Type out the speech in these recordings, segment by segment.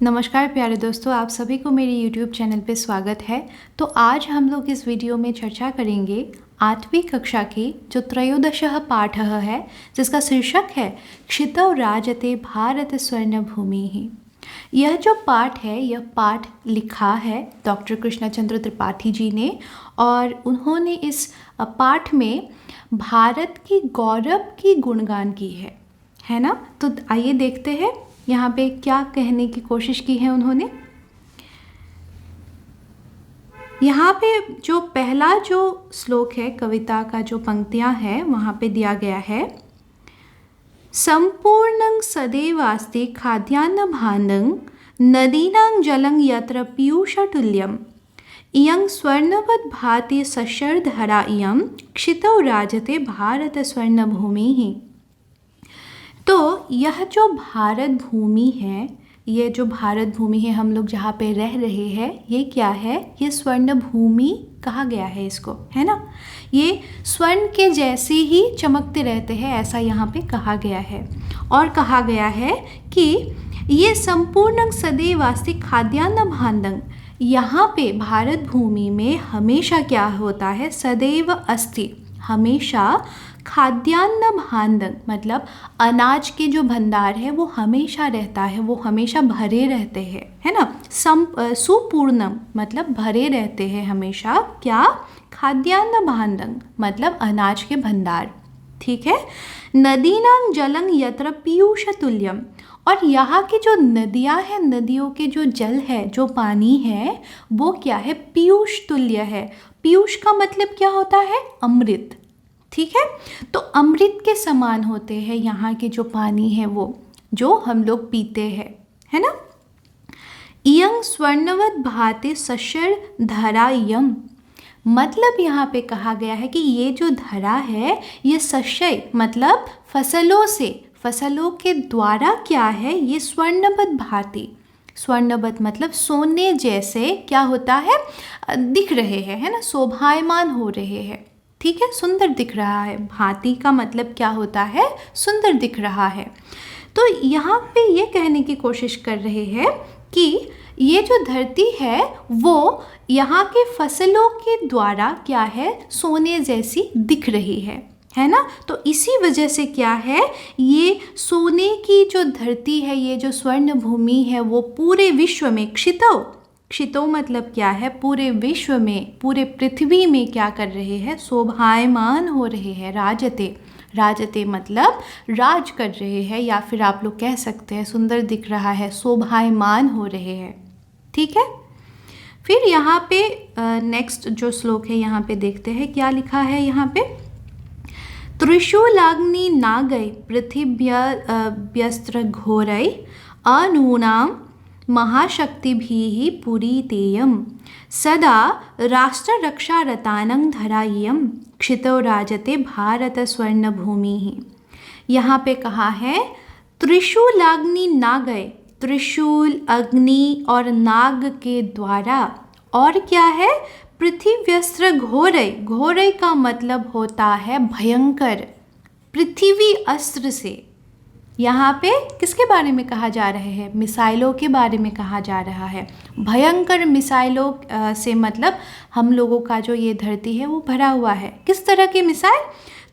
नमस्कार प्यारे दोस्तों, आप सभी को मेरे YouTube चैनल पे स्वागत है। तो आज हम लोग इस वीडियो में चर्चा करेंगे 8वीं कक्षा की जो त्रयोदशः पाठः है, जिसका शीर्षक है क्षितौ राजते भारत स्वर्णभूमिः। यह जो पाठ है, यह पाठ लिखा है डॉक्टर कृष्णचंद्र त्रिपाठी जी ने, और उन्होंने इस पाठ में भारत की गौरव की गुणगान की है ना। तो आइए देखते हैं यहाँ पे क्या कहने की कोशिश की है उन्होंने। यहाँ पे जो पहला जो श्लोक है, कविता का जो पंक्तियाँ हैं, वहाँ पे दिया गया है संपूर्णं सदैवास्ति खाद्यान्न भाण्डं नदीनां जलं यत्र पीयूषतुल्यम् इयं स्वर्णवत् भाति सशर्धरा इयं क्षितौ राजते भारत स्वर्णभूमिः। तो यह जो भारत भूमि है, ये जो भारत भूमि है, हम लोग जहाँ पे रह रहे हैं, ये क्या है? ये स्वर्ण भूमि कहा गया है इसको, है ना। ये स्वर्ण के जैसे ही चमकते रहते हैं, ऐसा यहाँ पे कहा गया है। और कहा गया है कि ये संपूर्ण सदैवास्ति खाद्यान्न भाण्डं, यहाँ पे भारत भूमि में हमेशा क्या होता है? सदैव अस्ति, हमेशा खाद्यान्न भाण्डं, मतलब अनाज के जो भंडार है वो हमेशा रहता है, वो हमेशा भरे रहते हैं, है ना। सुपूर्णम मतलब भरे रहते हैं हमेशा। क्या? खाद्यान्न भाण्डं मतलब अनाज के भंडार, ठीक है। नदीनां जलं यत्र पीयूषतुल्यम, और यहाँ की जो नदियाँ हैं, नदियों के जो जल है, जो पानी है, वो क्या है? पीयूष तुल्य है। पीयूष का मतलब क्या होता है? अमृत, ठीक है। तो अमृत के समान होते हैं यहाँ के जो पानी है, वो जो हम लोग पीते हैं, है ना। इयं स्वर्णवत् भाति सशर धरा इयं, मतलब यहाँ पे कहा गया है कि ये जो धरा है, ये सशय मतलब फसलों से, फसलों के द्वारा क्या है? ये स्वर्णवत् भाति, स्वर्णवत् मतलब सोने जैसे क्या होता है? दिख रहे हैं, है ना, शोभायमान हो रहे हैं, ठीक है, सुंदर दिख रहा है। भांति का मतलब क्या होता है? सुंदर दिख रहा है। तो यहाँ पे ये कहने की कोशिश कर रहे हैं कि ये जो धरती है वो यहाँ के फसलों के द्वारा क्या है? सोने जैसी दिख रही है ना। तो इसी वजह से क्या है? ये सोने की जो धरती है, ये जो स्वर्ण भूमि है, वो पूरे विश्व में क्षितौ, क्षितौ मतलब क्या है? पूरे विश्व में, पूरे पृथ्वी में क्या कर रहे हैं? शोभायमान हो रहे हैं। राजते, राजते मतलब राज कर रहे हैं, या फिर आप लोग कह सकते हैं सुंदर दिख रहा है, शोभायमान हो रहे हैं, ठीक है। फिर यहाँ पे नेक्स्ट जो श्लोक है, यहाँ पे देखते हैं क्या लिखा है। यहाँ पे त्रिशूलाग्नि नागै पृथिव्यस्त्र घोरै अनूनां महाशक्तिभिः पुरीतेयं सदा राष्ट्ररक्षारतानं धरायं क्षितौ राजते भारत स्वर्णभूमिः। यहाँ पे कहा है त्रिशूलाग्नि नागै, त्रिशूल, अग्नि और नाग के द्वारा, और क्या है? पृथिव्यस्त्र घोरै, घोरै का मतलब होता है भयंकर, पृथ्वी अस्त्र से। यहाँ पे किसके बारे में कहा जा रहा है? मिसाइलों के बारे में कहा जा रहा है। भयंकर मिसाइलों से मतलब हम लोगों का जो ये धरती है वो भरा हुआ है। किस तरह की मिसाइल?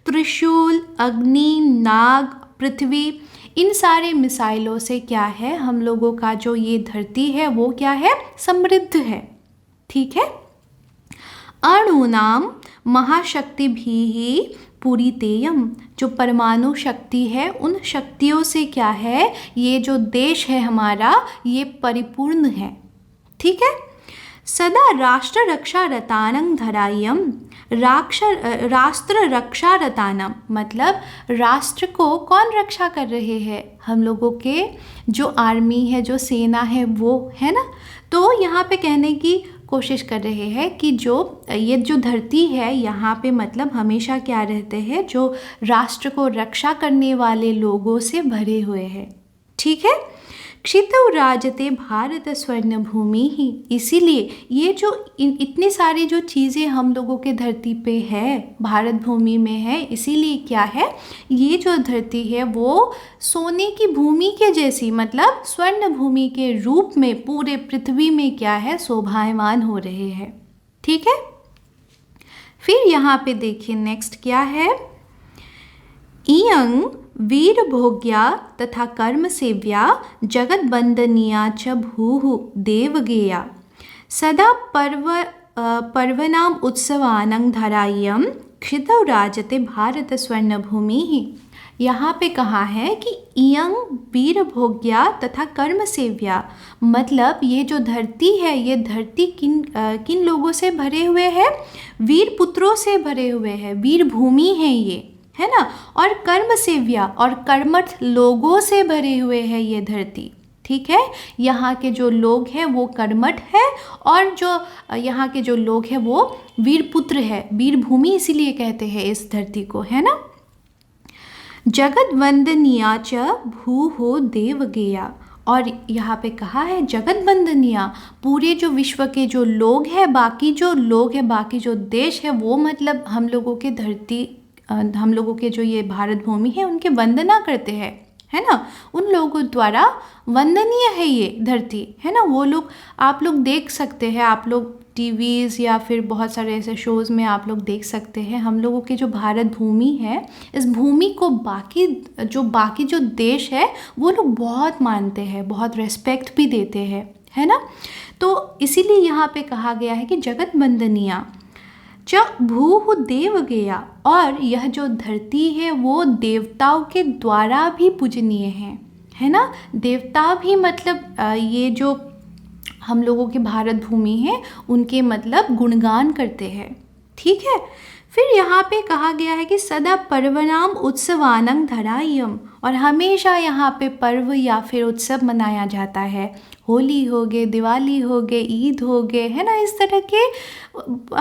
त्रिशूल, अग्नि, नाग, पृथ्वी, इन सारे मिसाइलों से क्या है? हम लोगों का जो ये धरती है वो क्या है? समृद्ध है, ठीक है। अणूनां महाशक्तिभिः पूरितेयम, जो परमाणु शक्ति है, उन शक्तियों से क्या है? ये जो देश है हमारा, ये परिपूर्ण है, ठीक है। सदा राष्ट्र रक्षा रतानं धरायं, राष्ट्र रक्षा रतानं मतलब राष्ट्र को कौन रक्षा कर रहे हैं? हम लोगों के जो आर्मी है, जो सेना है, वो, है ना। तो यहाँ पे कहने की कोशिश कर रहे हैं कि जो ये जो धरती है, यहाँ पे मतलब हमेशा क्या रहते हैं? जो राष्ट्र को रक्षा करने वाले लोगों से भरे हुए हैं, ठीक है। क्षितौ राजते भारत स्वर्ण भूमि ही। इसीलिए ये जो इतनी सारी जो चीज़ें हम लोगों के धरती पे है, भारत भूमि में है, इसीलिए क्या है, ये जो धरती है वो सोने की भूमि के जैसी, मतलब स्वर्ण भूमि के रूप में पूरे पृथ्वी में क्या है, शोभायमान हो रहे हैं। ठीक है। फिर यहाँ पे देखिए नेक्स्ट क्या है, इयं वीर भोग्या तथा कर्म सेव्या जगत बंदनिया च भूः देवगेया सदा पर्वनाम उत्सवानं धरायं क्षितौ राजते भारत स्वर्ण भूमि ही। यहाँ पे कहा है कि इयं वीर भोग्या तथा कर्म सेव्या, मतलब ये जो धरती है, ये धरती किन लोगों से भरे हुए हैं, वीर पुत्रों से भरे हुए हैं, वीर भूमि है ये, है ना। और कर्म सेव्या, और कर्मठ लोगों से भरे हुए हैं ये धरती। ठीक है, यहाँ के जो लोग हैं वो कर्मठ है, और जो यहाँ के जो लोग हैं वो वीर पुत्र है, वीर भूमि इसीलिए कहते हैं इस धरती को, है ना। जगत वंदनिया च भूः देवगेया, और यहाँ पे कहा है जगत वंदनिया, पूरे जो विश्व के जो लोग हैं, बाकी जो लोग हैं, बाकी जो देश है, वो मतलब हम लोगों के धरती, हम लोगों के जो ये भारत भूमि है उनके वंदना करते हैं, है ना। उन लोगों द्वारा वंदनीय है ये धरती, है ना। वो लोग, आप लोग देख सकते हैं, आप लोग टीवीज़ या फिर बहुत सारे ऐसे शोज़ में आप लोग देख सकते हैं, हम लोगों की जो भारत भूमि है, इस भूमि को बाकी जो देश है वो लोग बहुत मानते हैं, बहुत रेस्पेक्ट भी देते हैं, है ना। तो इसीलिए यहाँ पे कहा गया है कि जगत वंदनिया च भूः देवगेया, और यह जो धरती है वो देवताओं के द्वारा भी पूजनीय है ना। देवता भी मतलब ये जो हम लोगों की भारत भूमि है उनके मतलब गुणगान करते हैं। ठीक है। फिर यहाँ पे कहा गया है कि सदा पर्वनाम उत्सवानं धरायं, और हमेशा यहाँ पे पर्व या फिर उत्सव मनाया जाता है। होली हो गए, दिवाली हो गए, ईद हो गए, है ना, इस तरह के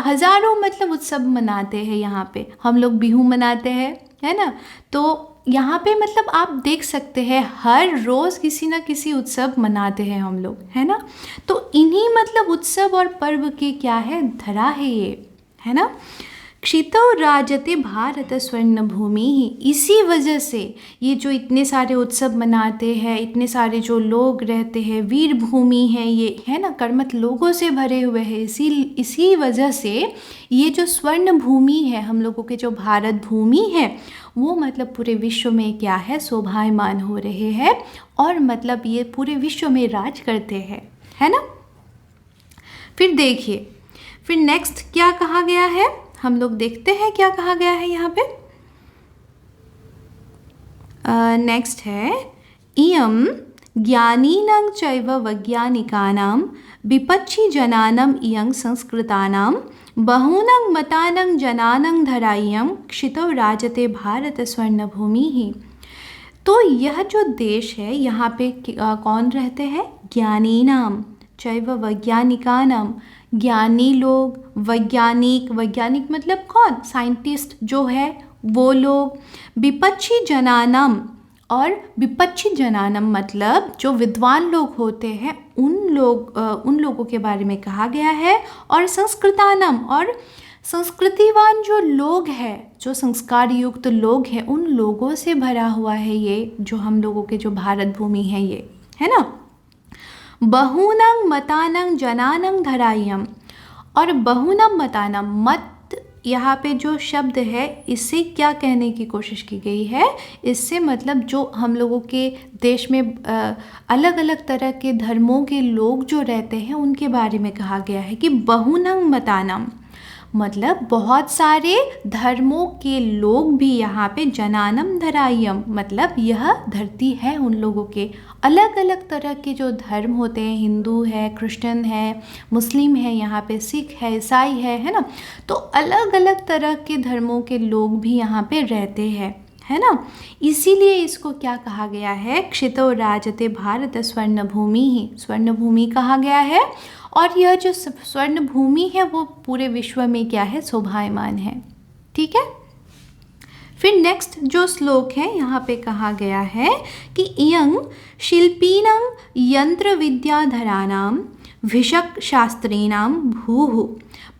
हज़ारों मतलब उत्सव मनाते हैं। यहाँ पे हम लोग बिहू मनाते हैं, है ना। तो यहाँ पे मतलब आप देख सकते हैं हर रोज़ किसी ना किसी उत्सव मनाते हैं हम लोग, है ना। तो इन्हीं मतलब उत्सव और पर्व के क्या है, धरा है ये, है ना। क्षितौ राजते भारत स्वर्ण भूमि ही, इसी वजह से ये जो इतने सारे उत्सव मनाते हैं, इतने सारे जो लोग रहते हैं, वीर भूमि है ये, है ना, कर्मठ लोगों से भरे हुए हैं। इसी वजह से ये जो स्वर्ण भूमि है, हम लोगों के जो भारत भूमि है, वो मतलब पूरे विश्व में क्या है, शोभायमान हो रहे हैं, और मतलब ये पूरे विश्व में राज करते हैं, है ना। फिर देखिए, फिर नेक्स्ट क्या कहा गया है, हम लोग देखते हैं क्या कहा गया है यहाँ पे। नेक्स्ट है, इयं ज्ञानीनां चैव वैज्ञानिकानां विपक्षी जनानां इयं संस्कृतानां बहूनां मतानां जनानां धरायं क्षितौ राजते भारत स्वर्ण भूमि ही। तो यह जो देश है यहाँ पे कौन रहते हैं, ज्ञानीनां चैव वैज्ञानिकानां, ज्ञानी लोग, वैज्ञानिक मतलब कौन, साइंटिस्ट जो है वो लोग, विपक्षी जनानाम, और विपक्षी जनानम मतलब जो विद्वान लोग होते हैं उन लोगों के बारे में कहा गया है, और संस्कृतानम, और संस्कृतिवान जो लोग हैं, जो संस्कार युक्त लोग हैं, उन लोगों से भरा हुआ है ये जो हम लोगों के जो भारत भूमि है ये, है ना। बहूनां मतानां जनानां धरायं, और बहूनां मतानां, मत यहाँ पे जो शब्द है इससे क्या कहने की कोशिश की गई है, इससे मतलब जो हम लोगों के देश में अलग अलग तरह के धर्मों के लोग जो रहते हैं उनके बारे में कहा गया है कि बहूनां मतानां, मतलब बहुत सारे धर्मों के लोग भी यहाँ पे जनानम धरायम, मतलब यह धरती है उन लोगों के। अलग अलग तरह के जो धर्म होते हैं, हिंदू है, क्रिश्चियन है, मुस्लिम है, यहाँ पे सिख है, ईसाई है ना। तो अलग अलग तरह के धर्मों के लोग भी यहाँ पे रहते हैं, है ना। इसीलिए इसको क्या कहा गया है, क्षितौ राजते भारत स्वर्ण भूमि ही, स्वर्ण भूमि कहा गया है। और यह जो स्वर्ण भूमि है वो पूरे विश्व में क्या है, शोभायमान है। ठीक है। फिर नेक्स्ट जो श्लोक है यहाँ पे कहा गया है कि इयं शिल्पीनां यंत्र विद्याधराणां विशक शास्त्रीणां भूः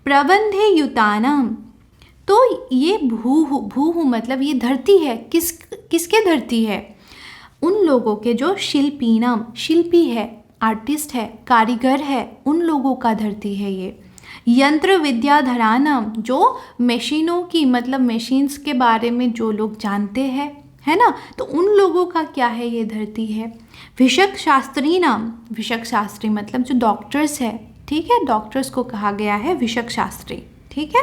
प्रबंधे युतानां। तो ये भूः मतलब ये धरती है, किसके धरती है? उन लोगों के जो शिल्पीनाम, शिल्पी है, आर्टिस्ट है, कारीगर है, उन लोगों का धरती है ये। यंत्र विद्याधरानाम, जो मशीनों की मतलब मशीन्स के बारे में जो लोग जानते हैं, है ना, तो उन लोगों का क्या है, ये धरती है। विशक शास्त्री नाम, विशक शास्त्री मतलब जो डॉक्टर्स है, ठीक है, डॉक्टर्स को कहा गया है विशक शास्त्री, ठीक है।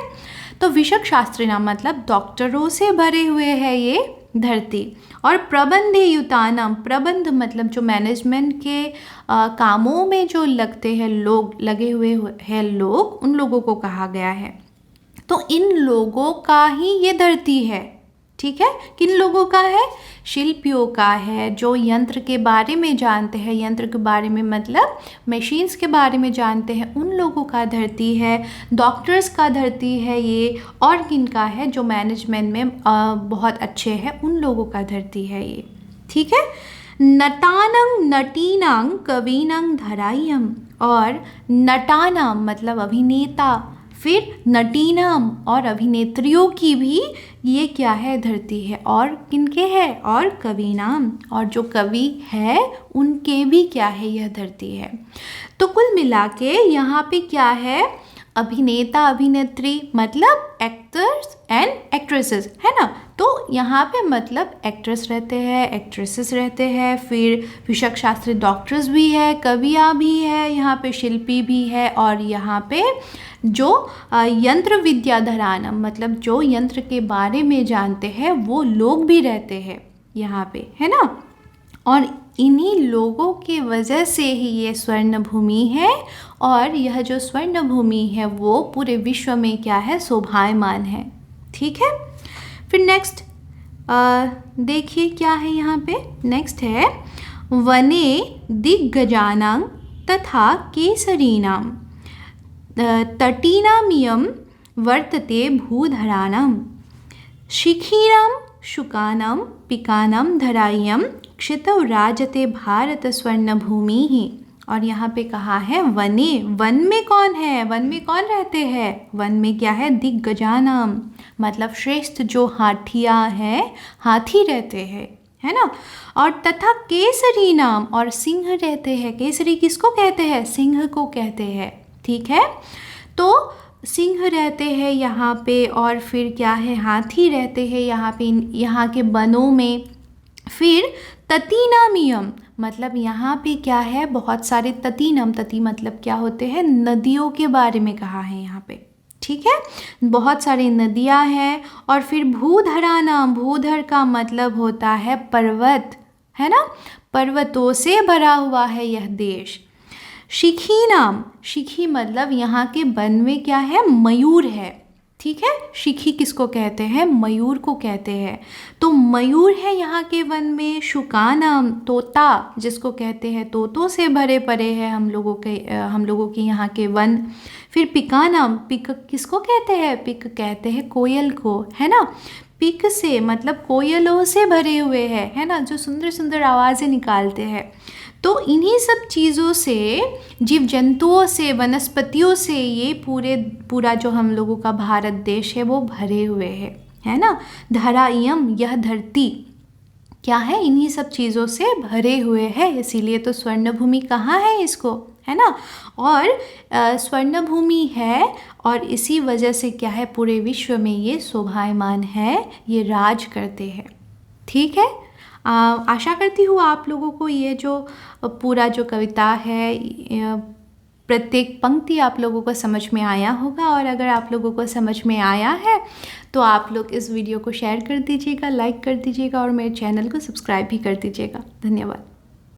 तो विशक शास्त्री नाम मतलब डॉक्टरों से भरे हुए है ये धरती। और प्रबंधे युतानाम, प्रबंध मतलब जो मैनेजमेंट के कामों में जो लगते हैं लोग, लगे हुए हैं लोग, उन लोगों को कहा गया है। तो इन लोगों का ही ये धरती है, ठीक है। किन लोगों का है? शिल्पियों का है, जो यंत्र के बारे में जानते हैं, यंत्र के बारे में मतलब मशीन्स के बारे में जानते हैं, उन लोगों का धरती है। डॉक्टर्स का धरती है ये। और किन का है? जो मैनेजमेंट में बहुत अच्छे हैं, उन लोगों का धरती है ये, ठीक है। नटानां नटीनां कवीनां धराय्यम, और नटानां मतलब अभिनेता, फिर नटीनाम और अभिनेत्रियों की भी ये क्या है, धरती है। और किनके है? और कवीनाम, और जो कवि है उनके भी क्या है, यह धरती है। तो कुल मिला के यहाँ पे क्या है, अभिनेता अभिनेत्री मतलब एक्टर्स एंड एक्ट्रेसेस, है ना। तो यहाँ पे मतलब एक्ट्रेस रहते हैं, एक्ट्रेसेस रहते हैं, फिर विशक शास्त्री डॉक्टर्स भी है, कवियाँ भी है, यहाँ पे शिल्पी भी है, और यहाँ पे जो यंत्र विद्याधरान मतलब जो यंत्र के बारे में जानते हैं वो लोग भी रहते हैं यहाँ पे, है ना। और इन्हीं लोगों की वजह से ही ये स्वर्ण भूमि है, और यह जो स्वर्ण भूमि है वो पूरे विश्व में क्या है, शोभायमान है, ठीक है। फिर नेक्स्ट देखिए क्या है यहाँ पे, नेक्स्ट है वने दिग्गजानां तथा केसरीणां तटीनामियं वर्तते भूधराणां शिखीनां शुकानां पिकानां धराय्यं क्षितौ राजते भारत स्वर्ण भूमि। और यहाँ पे कहा है वने, वन में कौन है, वन में कौन रहते हैं? वन में क्या है, दिग्गजानाम मतलब श्रेष्ठ जो हाथियाँ हैं, हाथी रहते हैं, है ना। और तथा केसरी नाम, और सिंह रहते हैं। केसरी किसको कहते हैं? सिंह को कहते हैं, ठीक है। तो सिंह रहते हैं यहाँ पे, और फिर क्या है, हाथी रहते हैं यहाँ पे, यहाँ के वनों में। फिर ततीनामियम मतलब यहाँ पे क्या है, बहुत सारे ततीनम, तती मतलब क्या होते हैं, नदियों के बारे में कहा है यहाँ पे, ठीक है। बहुत सारी नदियाँ हैं। और फिर भूधराना, भूधर का मतलब होता है पर्वत, है ना, पर्वतों से भरा हुआ है यह देश। शिखी नाम, शिखी मतलब यहाँ के वन में क्या है, मयूर है, ठीक है। शिखी किसको कहते हैं, मयूर को कहते हैं। तो मयूर है यहाँ के वन में। शुकानाम तोता जिसको कहते हैं, तोतों से भरे पड़े हैं हम लोगों के यहाँ के वन। फिर पिकानाम, पिक किसको कहते हैं, पिक कहते हैं कोयल को, है ना। पिक से मतलब कोयलों से भरे हुए हैं, है ना, जो सुंदर सुंदर आवाज़ें निकालते हैं। तो इन्हीं सब चीज़ों से, जीव जंतुओं से, वनस्पतियों से ये पूरा जो हम लोगों का भारत देश है वो भरे हुए है ना। धरायम यह धरती क्या है, इन्हीं सब चीज़ों से भरे हुए है, इसीलिए तो स्वर्ण भूमि कहाँ है इसको, है ना। और स्वर्ण भूमि है, और इसी वजह से क्या है, पूरे विश्व में ये शोभायमान है, ये राज करते हैं, ठीक है। आशा करती हूँ आप लोगों को ये जो पूरा जो कविता है, प्रत्येक पंक्ति आप लोगों को समझ में आया होगा। और अगर आप लोगों को समझ में आया है तो आप लोग इस वीडियो को शेयर कर दीजिएगा, लाइक कर दीजिएगा, और मेरे चैनल को सब्सक्राइब भी कर दीजिएगा। धन्यवाद।